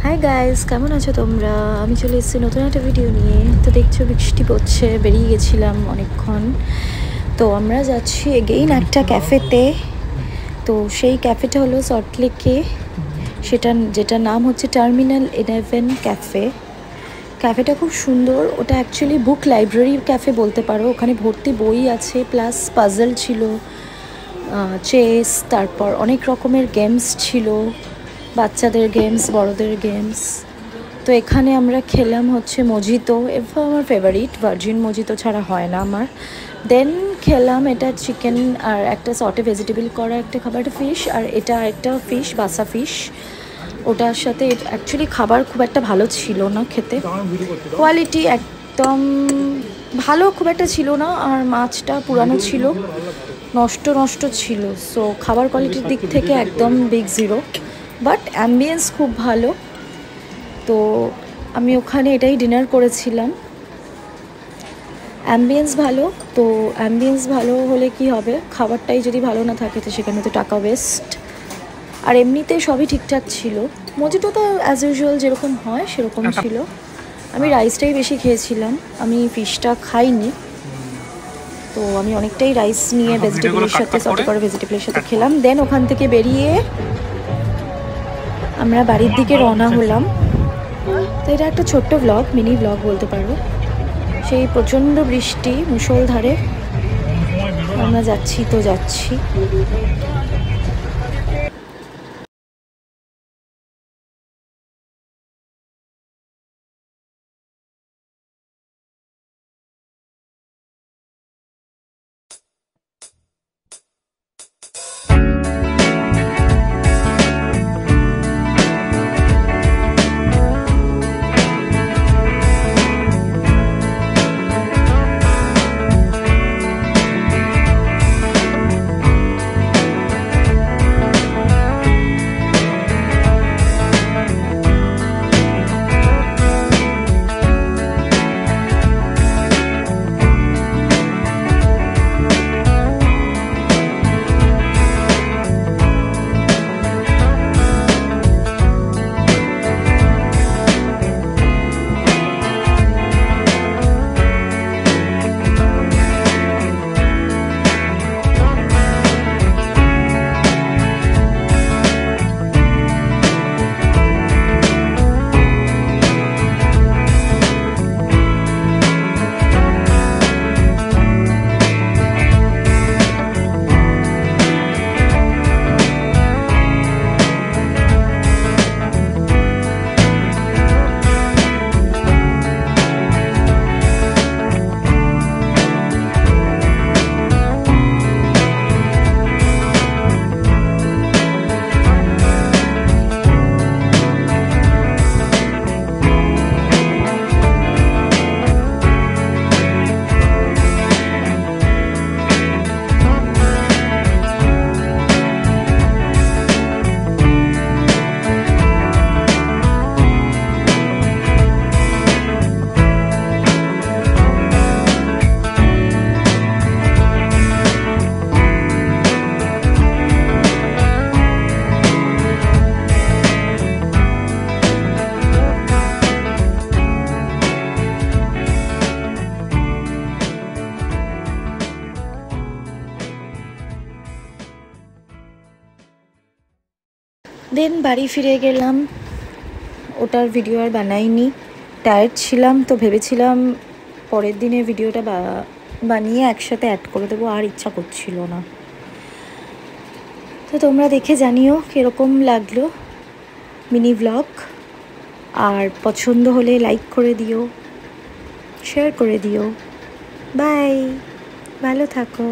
Hi guys, কেমন আছো তোমরা? আমি চলে এসেছি নতুন একটা ভিডিও নিয়ে। তো দেখছো বৃষ্টি পড়ছে, বেরিয়ে গেছিলাম অনেকক্ষণ। তো আমরা যাচ্ছি এগেইন একটা ক্যাফেতে। তো সেই ক্যাফেটা হলো সল্টলেকে, যেটার নাম হচ্ছে টার্মিনাল 11 ক্যাফে। ক্যাফেটা খুব সুন্দর। ওটা অ্যাকচুয়ালি বুক লাইব্রেরি ক্যাফে বলতে পারো। ওখানে ভর্তি বই আছে, প্লাস পাজল ছিল, চেস, তারপর অনেক রকমের গেমস ছিল, বাচ্চাদের গেমস, বড়দের গেমস। তো এখানে আমরা খেলাম হচ্ছে মজিতো, এবার আমার ফেভারিট, ভার্জিন মজিতো ছাড়া হয় না আমার। দেন খেলাম এটা চিকেন আর একটা সটে ভেজিটেবল করা একটা খাবার, একটা ফিশ, আর এটা একটা ফিশ, বাসা ফিশ। ওটার সাথে অ্যাকচুয়ালি খাবার খুব একটা ভালো ছিল না খেতে, কোয়ালিটি একদম ভালো খুব একটা ছিল না, আর মাছটা পুরানো ছিল, নষ্ট ছিল। সো খাবার কোয়ালিটির দিক থেকে একদম বিগ জিরো, বাট অ্যাম্বিয়েন্স খুব ভালো। তো আমি ওখানে এটাই ডিনার করেছিলাম। অ্যাম্বিয়েন্স ভালো, তো অ্যাম্বিয়েন্স ভালো হলে কি হবে, খাবারটাই যদি ভালো না থাকে তো সেখানে তো টাকা ওয়েস্ট। আর এমনিতে সবই ঠিকঠাক ছিল। মজিটো তো অ্যাজ ইউজুয়াল যেরকম হয় সেরকম ছিল। আমি রাইসটাই বেশি খেয়েছিলাম, আমি ফিশটা খাইনি। তো আমি অনেকটাই রাইস নিয়ে ভেজিটেবলের সাথে, সটে করা ভেজিটেবলের সাথে খেলাম। দেন ওখান থেকে বেরিয়ে আমরা বাড়ির দিকে রওনা হলাম। তো এটা একটা ছোট্ট ব্লগ, মিনি ব্লগ বলতে পারো। সেই প্রচণ্ড বৃষ্টি মুষলধারে আমরা যাচ্ছি। দেন বাড়ি ফিরে গেলাম। ওটার ভিডিও আর বানাইনি, টায়ার্ড ছিলাম। তো ভেবেছিলাম পরের দিনের ভিডিওটা বানিয়ে একসাথে অ্যাড করে দেবো, আর ইচ্ছা করছিল না। তো তোমরা দেখে জানিও কীরকম লাগলো মিনি ব্লগ, আর পছন্দ হলে লাইক করে দিও, শেয়ার করে দিও। বাই, ভালো থাকো।